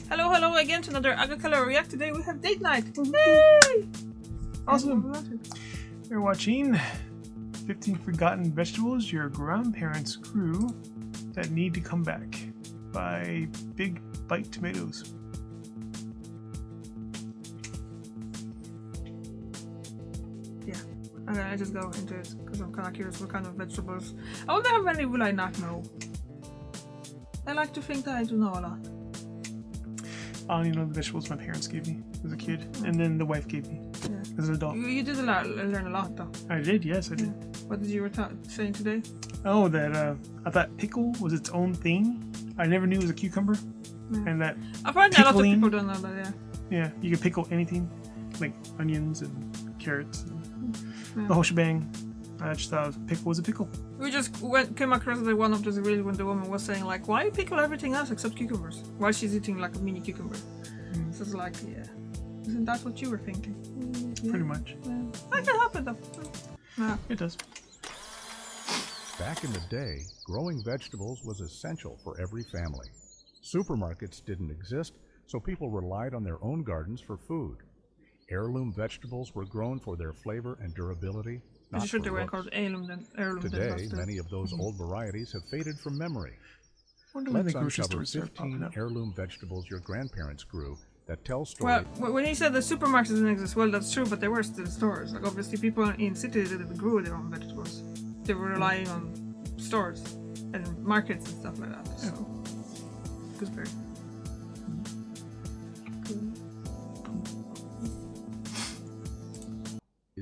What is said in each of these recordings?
Hello, hello again to another Agricolor React. Today we have date night. Yay! Awesome. You're watching 15 Forgotten Vegetables Your Grandparents Grew That Need to Come Back by Big Bite Tomatoes. Yeah, I'm gonna just go into it because I'm kind of curious what kind of vegetables. I wonder how many will I not know. I like to think that I do know a lot. I don't even know the vegetables my parents gave me as a kid, and then the wife gave me as an adult. You did learn a lot though. I did, yes, I did. What did you saying today? Oh, that I thought pickle was its own thing. I never knew it was a cucumber, and that apparently a lot of people don't know that. Yeah, you can pickle anything, like onions and carrots, and the whole shebang. I just thought pickle was a pickle. We just came across one of those reels when the woman was saying like, why pickle everything else except cucumbers? While she's eating like a mini cucumber. So it's like, yeah, isn't that what you were thinking? Yeah. Pretty much. Yeah. I can help it though. Yeah. It does. Back in the day, growing vegetables was essential for every family. Supermarkets didn't exist, so people relied on their own gardens for food. Heirloom vegetables were grown for their flavor and durability. I'm sure they were called heirloom. Today, many of those old varieties have faded from memory. Let's uncover 15 heirloom vegetables your grandparents grew that tell stories. Well, when he said the supermarkets didn't exist, well, that's true, but there were still stores. Like, obviously, people in cities didn't grow their own vegetables. They were relying on stores and markets and stuff like that. So, gooseberry.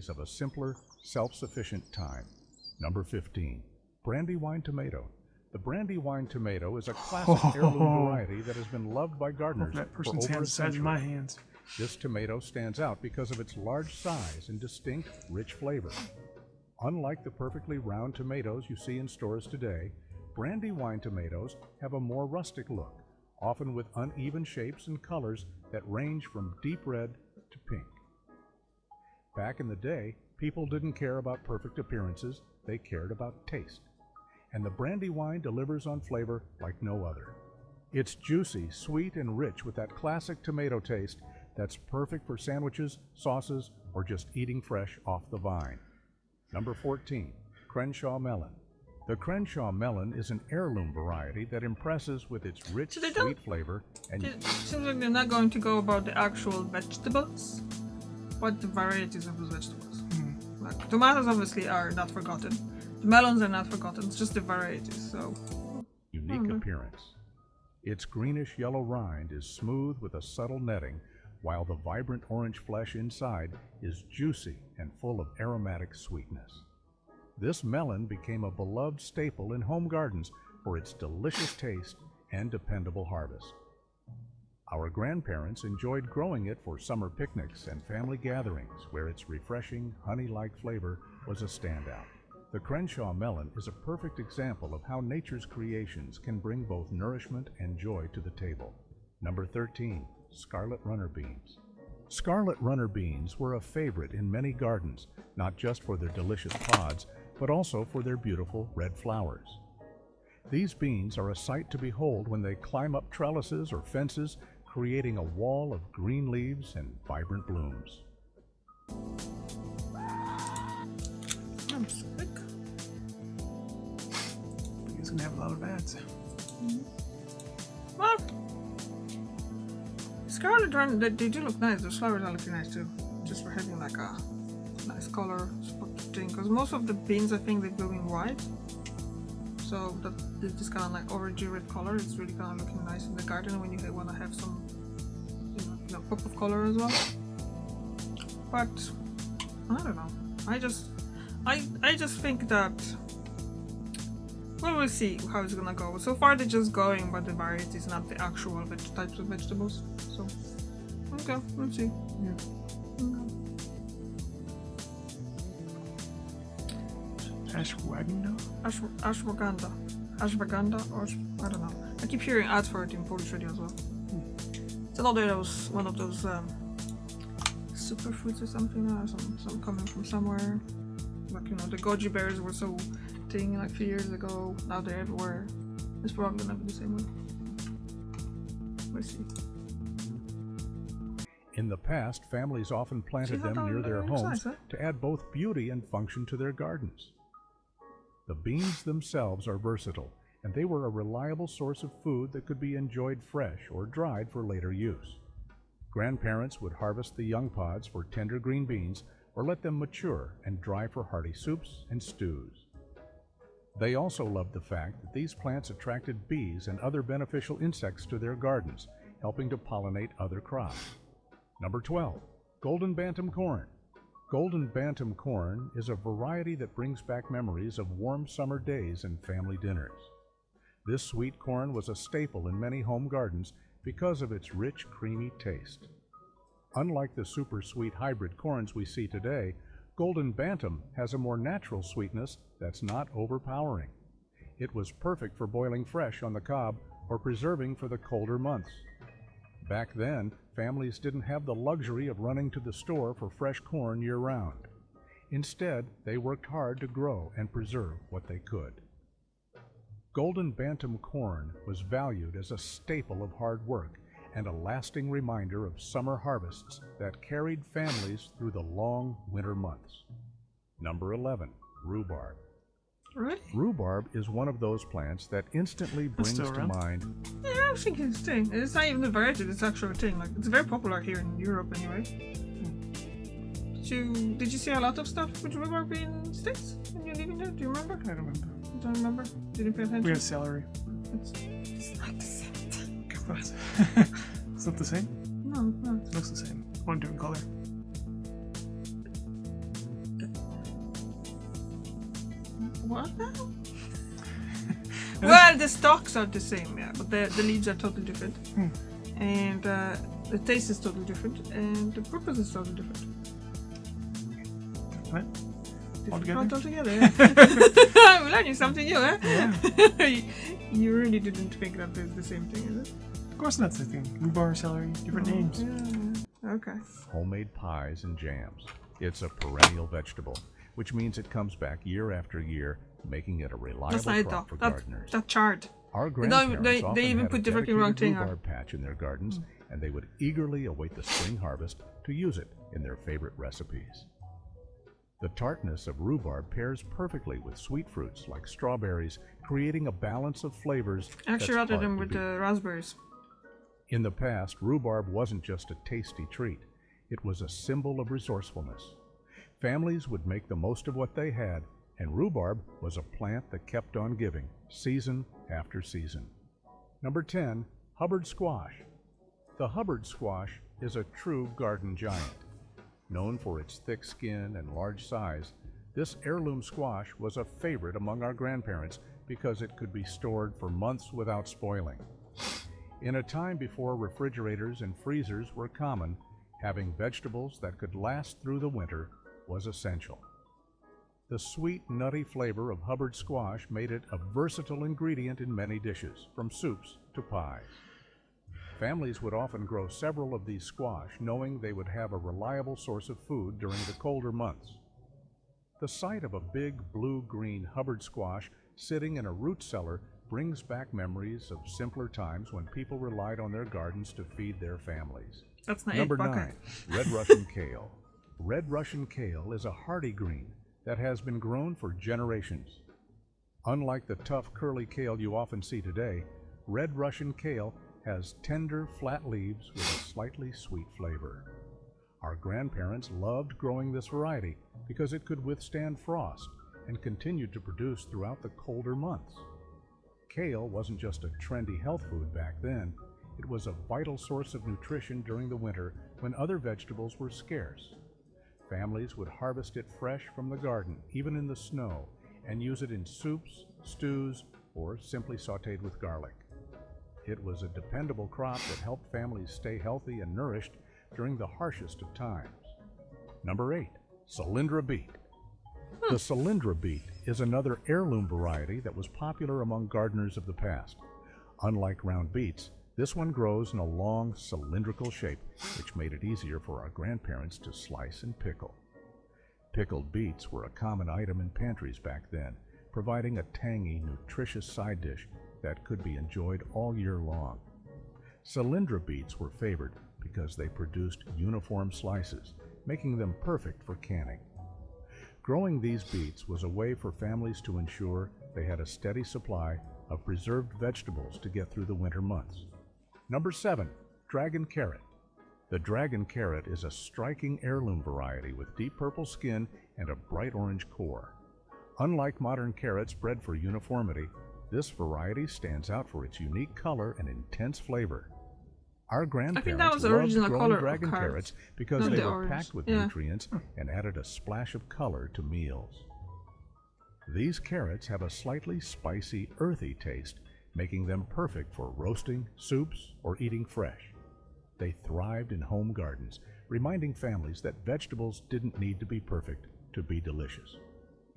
Of a simpler, self-sufficient time. Number 15, Brandywine tomato. The Brandywine tomato is a classic heirloom variety that has been loved by gardeners for over a century. My hands. This tomato stands out because of its large size and distinct, rich flavor. Unlike the perfectly round tomatoes you see in stores today, Brandywine tomatoes have a more rustic look, often with uneven shapes and colors that range from deep red to pink. Back in the day, people didn't care about perfect appearances, they cared about taste. And the Brandywine delivers on flavor like no other. It's juicy, sweet, and rich with that classic tomato taste that's perfect for sandwiches, sauces, or just eating fresh off the vine. Number 14, Crenshaw melon. The Crenshaw melon is an heirloom variety that impresses with its rich, sweet flavor. And it seems like they're not going to go about the actual vegetables, but the varieties of those vegetables. Like tomatoes obviously are not forgotten. The melons are not forgotten. It's just the varieties. So unique appearance. Its greenish yellow rind is smooth with a subtle netting, while the vibrant orange flesh inside is juicy and full of aromatic sweetness. This melon became a beloved staple in home gardens for its delicious taste and dependable harvest. Our grandparents enjoyed growing it for summer picnics and family gatherings where its refreshing, honey-like flavor was a standout. The Crenshaw melon is a perfect example of how nature's creations can bring both nourishment and joy to the table. Number 13, Scarlet Runner beans. Scarlet Runner beans were a favorite in many gardens, not just for their delicious pods, but also for their beautiful red flowers. These beans are a sight to behold when they climb up trellises or fences, creating a wall of green leaves and vibrant blooms. I'm sick. He's gonna have a lot of ads. Well, Scarlet Runner, they do look nice. Those flowers are looking nice too. Just for having like a nice color spot thing. Because most of the beans, I think, they're blooming white. So that this kind of like orangey red color, it's really kind of looking nice in the garden when you want to have some, you know, pop of color as well. But I don't know. I just think that, well, we'll see how it's gonna go. So far, they're just going by the varieties, not the actual types of vegetables. So okay, we'll see. Yeah. Ashwagandha, or I don't know. I keep hearing ads for it in Polish radio as well. It's another one of those superfoods or something. Some coming from somewhere. Like, you know, the goji berries were so thing like a few years ago. Now they're everywhere. It's probably gonna be the same way. We'll see. In the past, families often planted See how them near that their looks homes nice, huh? to add both beauty and function to their gardens. The beans themselves are versatile, and they were a reliable source of food that could be enjoyed fresh or dried for later use. Grandparents would harvest the young pods for tender green beans or let them mature and dry for hearty soups and stews. They also loved the fact that these plants attracted bees and other beneficial insects to their gardens, helping to pollinate other crops. Number 12, Golden Bantam Corn. Golden Bantam corn is a variety that brings back memories of warm summer days and family dinners. This sweet corn was a staple in many home gardens because of its rich, creamy taste. Unlike the super sweet hybrid corns we see today, Golden Bantam has a more natural sweetness that's not overpowering. It was perfect for boiling fresh on the cob or preserving for the colder months. Back then, families didn't have the luxury of running to the store for fresh corn year-round. Instead, they worked hard to grow and preserve what they could. Golden Bantam corn was valued as a staple of hard work and a lasting reminder of summer harvests that carried families through the long winter months. Number 11, rhubarb. Really? Rhubarb is one of those plants that instantly brings still to around? mind. Yeah, I think it's a thing. It's not even a variety, it's actually a thing. Like, it's very popular here in Europe anyway. Did you see a lot of stuff with rhubarb in States when you're living there? Do you remember? I don't remember. Don't remember? Didn't pay attention? We have celery. It's like the same thing. It's not the same? No, it's not. It looks the same. One different color. What now? Well, the stalks are the same, yeah, but the leaves are totally different. And the taste is totally different, and the purpose is totally different. What? Different Altogether? altogether, yeah. I'm learning something new, eh? Yeah. You really didn't think that they're the same thing, is it? Of course not the thing. Rhubarb, celery, different names. Yeah. Okay. Homemade pies and jams. It's a perennial vegetable, which means it comes back year after year, making it a reliable That's not it crop though. for gardeners. That's charred. Our They grandparents often even had put a the freaking wrong dedicated thing on. rhubarb patch in their gardens, and they would eagerly await the spring harvest to use it in their favorite recipes. The tartness of rhubarb pairs perfectly with sweet fruits like strawberries, creating a balance of flavors Actually, that's rather hard than to with beat. the raspberries. In the past, rhubarb wasn't just a tasty treat. It was a symbol of resourcefulness. Families would make the most of what they had, and rhubarb was a plant that kept on giving, season after season. Number 10, Hubbard squash. The Hubbard squash is a true garden giant. Known for its thick skin and large size, this heirloom squash was a favorite among our grandparents because it could be stored for months without spoiling. In a time before refrigerators and freezers were common, having vegetables that could last through the winter was essential. The sweet, nutty flavor of Hubbard squash made it a versatile ingredient in many dishes, from soups to pies. Families would often grow several of these squash, knowing they would have a reliable source of food during the colder months. The sight of a big blue-green Hubbard squash sitting in a root cellar brings back memories of simpler times when people relied on their gardens to feed their families. That's not Number it. Okay. 9, Red Russian Kale. Red Russian Kale is a hardy green that has been grown for generations. Unlike the tough, curly kale you often see today, Red Russian Kale has tender, flat leaves with a slightly sweet flavor. Our grandparents loved growing this variety because it could withstand frost and continued to produce throughout the colder months. Kale wasn't just a trendy health food back then, it was a vital source of nutrition during the winter when other vegetables were scarce. Families would harvest it fresh from the garden, even in the snow, and use it in soups, stews, or simply sautéed with garlic. It was a dependable crop that helped families stay healthy and nourished during the harshest of times. Number 8, Cylindra beet. The Cylindra beet is another heirloom variety that was popular among gardeners of the past. Unlike round beets, this one grows in a long, cylindrical shape, which made it easier for our grandparents to slice and pickle. Pickled beets were a common item in pantries back then, providing a tangy, nutritious side dish that could be enjoyed all year long. Cylindra beets were favored because they produced uniform slices, making them perfect for canning. Growing these beets was a way for families to ensure they had a steady supply of preserved vegetables to get through the winter months. Number 7, dragon carrot. The dragon carrot is a striking heirloom variety with deep purple skin and a bright orange core. Unlike modern carrots bred for uniformity, this variety stands out for its unique color and intense flavor. Our grandparents loved growing dragon carrots because they were packed with nutrients and added a splash of color to meals. These carrots have a slightly spicy, earthy taste, making them perfect for roasting, soups, or eating fresh. They thrived in home gardens, reminding families that vegetables didn't need to be perfect to be delicious.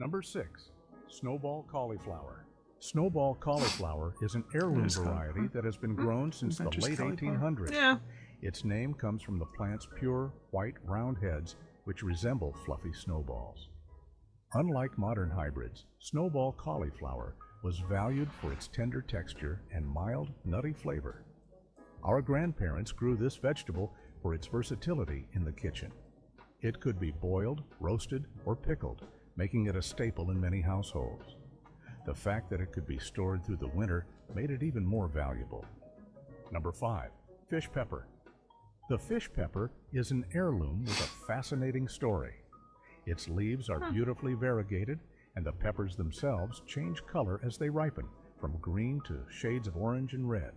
Number 6, snowball cauliflower. Snowball cauliflower is an heirloom variety that has been grown since the late 1800s. Yeah. Its name comes from the plant's pure, white, round heads, which resemble fluffy snowballs. Unlike modern hybrids, snowball cauliflower was valued for its tender texture and mild, nutty flavor. Our grandparents grew this vegetable for its versatility in the kitchen. It could be boiled, roasted, or pickled, making it a staple in many households. The fact that it could be stored through the winter made it even more valuable. Number 5, fish pepper. The fish pepper is an heirloom with a fascinating story. Its leaves are beautifully variegated, and the peppers themselves change color as they ripen, from green to shades of orange and red.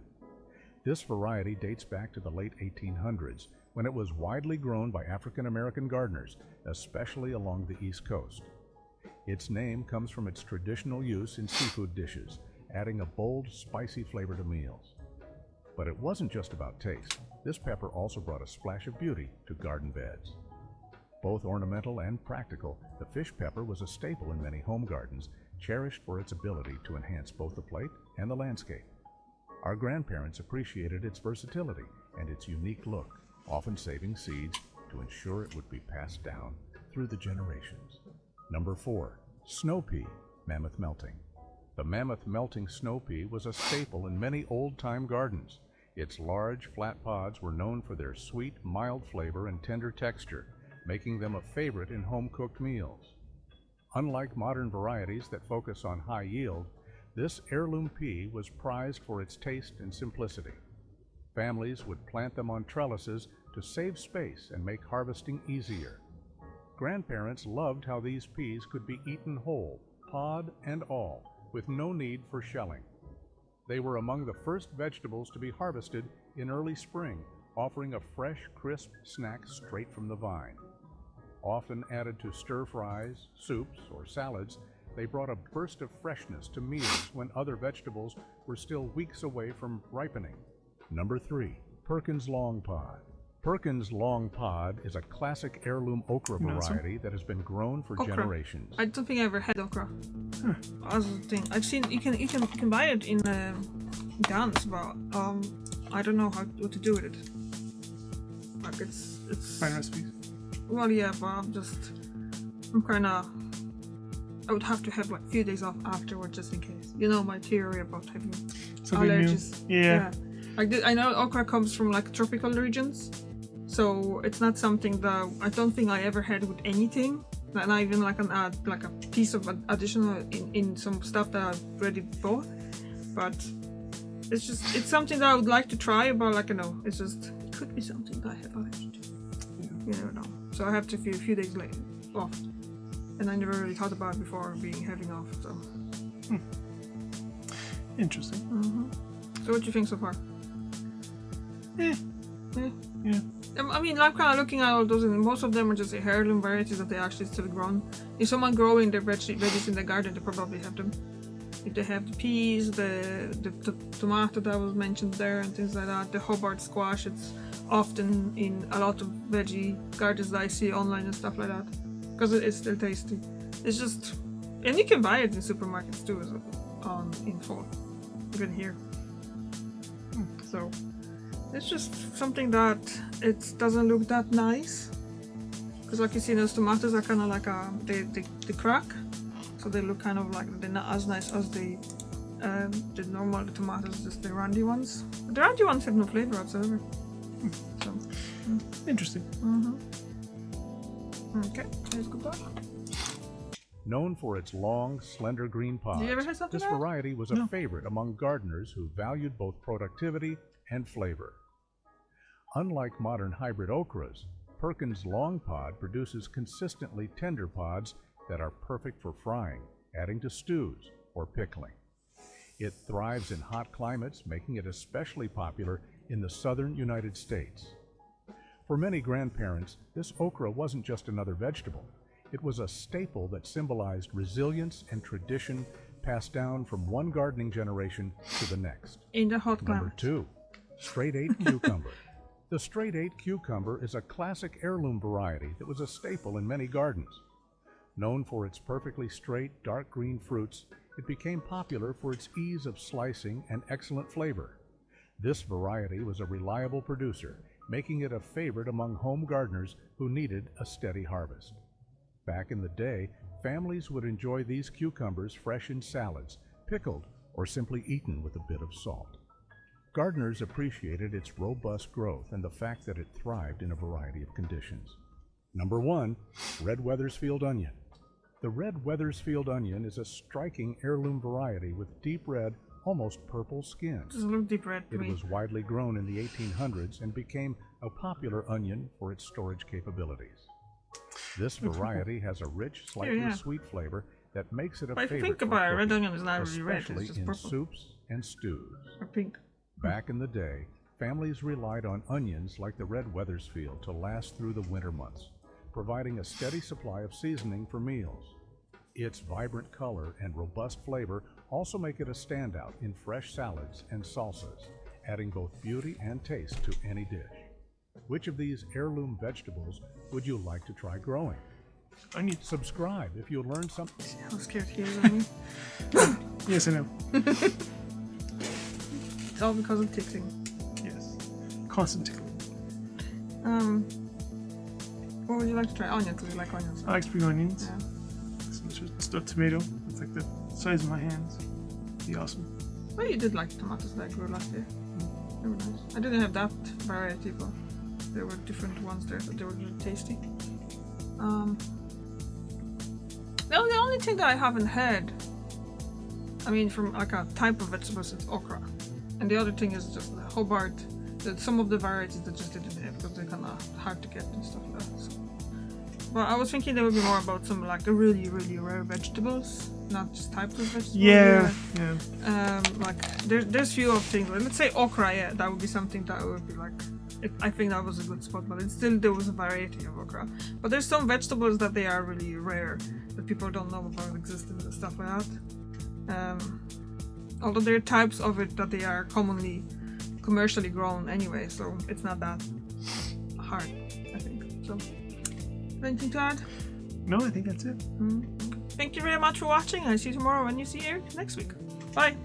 This variety dates back to the late 1800s, when it was widely grown by African American gardeners, especially along the East Coast. Its name comes from its traditional use in seafood dishes, adding a bold, spicy flavor to meals. But it wasn't just about taste. This pepper also brought a splash of beauty to garden beds. Both ornamental and practical, the fish pepper was a staple in many home gardens, cherished for its ability to enhance both the plate and the landscape. Our grandparents appreciated its versatility and its unique look, often saving seeds to ensure it would be passed down through the generations. Number 4, snow pea, mammoth melting. The mammoth melting snow pea was a staple in many old-time gardens. Its large, flat pods were known for their sweet, mild flavor and tender texture, making them a favorite in home-cooked meals. Unlike modern varieties that focus on high yield, this heirloom pea was prized for its taste and simplicity. Families would plant them on trellises to save space and make harvesting easier. Grandparents loved how these peas could be eaten whole, pod and all, with no need for shelling. They were among the first vegetables to be harvested in early spring, offering a fresh, crisp snack straight from the vine. Often added to stir-fries, soups, or salads, they brought a burst of freshness to meals when other vegetables were still weeks away from ripening. Number 3, Perkins Long Pod. Perkins Long Pod is a classic heirloom okra variety that has been grown for generations. I don't think I ever had okra. As a thing, I've seen you can buy it in cans, but I don't know what to do with it. Like it's Find recipes. Well, yeah, but I'm kind of. I would have to have like a few days off afterward just in case. You know my theory about having allergies. Yeah. I know okra comes from like tropical regions, so it's not something that I don't think I ever had with anything. Not even like like a piece of additional in some stuff that I've already bought. But it's something that I would like to try, but like it could be something that I have allergy to. Yeah. You never know. So I have to a few days later off. And I never really thought about it before having off, so. Interesting. So what do you think so far? Yeah. I mean, I'm kind of looking at all those, and most of them are just heirloom varieties that they actually still grown. If someone growing their veggies in the garden, they probably have them. If they have the peas, the tomato that was mentioned there, and things like that, the Hobart squash, it's often in a lot of veggie gardens that I see online and stuff like that. Because it's still tasty. It's just, and you can buy it in supermarkets too, in fall, even here. So it's just something that it doesn't look that nice. Because like you see, those tomatoes are kind of like they crack, so they look kind of like they're not as nice as the normal tomatoes, just the roundy ones. But the roundy ones have no flavor whatsoever. So Interesting. Okay, let's go back. Known for its long, slender green pods, Did you ever have something this else? variety was a favorite among gardeners who valued both productivity and flavor. Unlike modern hybrid okras, Perkins' long pod produces consistently tender pods that are perfect for frying, adding to stews, or pickling. It thrives in hot climates, making it especially popular in the southern United States. For many grandparents, this okra wasn't just another vegetable. It was a staple that symbolized resilience and tradition passed down from one gardening generation to the next. In the hot Number climate. 2, straight 8 cucumber. The straight 8 cucumber is a classic heirloom variety that was a staple in many gardens. Known for its perfectly straight, dark green fruits, it became popular for its ease of slicing and excellent flavor. This variety was a reliable producer, making it a favorite among home gardeners who needed a steady harvest. Back in the day, families would enjoy these cucumbers fresh in salads, pickled, or simply eaten with a bit of salt. Gardeners appreciated its robust growth and the fact that it thrived in a variety of conditions. Number 1, red Wethersfield onion. The red Wethersfield onion is a striking heirloom variety with deep red, almost purple skin. Doesn't look deep red to It me. was widely grown in the 1800s and became a popular onion for its storage capabilities. This variety has a rich, slightly sweet flavor that makes it a But if you favorite think for about it, red cooking, onion is not really red, it's especially just in purple. soups and stews. Or pink. Back in the day, families relied on onions like the red Wethersfield to last through the winter months, providing a steady supply of seasoning for meals. Its vibrant color and robust flavor also make it a standout in fresh salads and salsas, adding both beauty and taste to any dish. Which of these heirloom vegetables would you like to try growing? Onion. Subscribe if you learn something. How scared he is of me. Yes, I know. It's all because of tickling. Yes. Constant tickling. What would you like to try? Onion, because you like onions. I like spring onions. Yeah. Stuffed tomato. It's like the size of my hands. Be awesome. Well, you did like tomatoes that I grew last year. They were nice. I didn't have that variety, but there were different ones there, but they were really tasty. The only thing that I haven't had, I mean, from like a type of vegetables, it's okra. And the other thing is just the Hobart, that some of the varieties that just didn't have because they're kind of hard to get and stuff like that. So. But I was thinking there would be more about some like really, really rare vegetables, not just types of vegetables. Yeah. Like there's few of things. Let's say okra. Yeah, that would be something that would be like. I think that was a good spot, but there was a variety of okra. But there's some vegetables that they are really rare that people don't know about existence and stuff like that. Although there are types of it that they are commercially grown anyway, so it's not that hard, I think. So, anything to add? No, I think that's it. Thank you very much for watching. I see you tomorrow and you see you next week. Bye.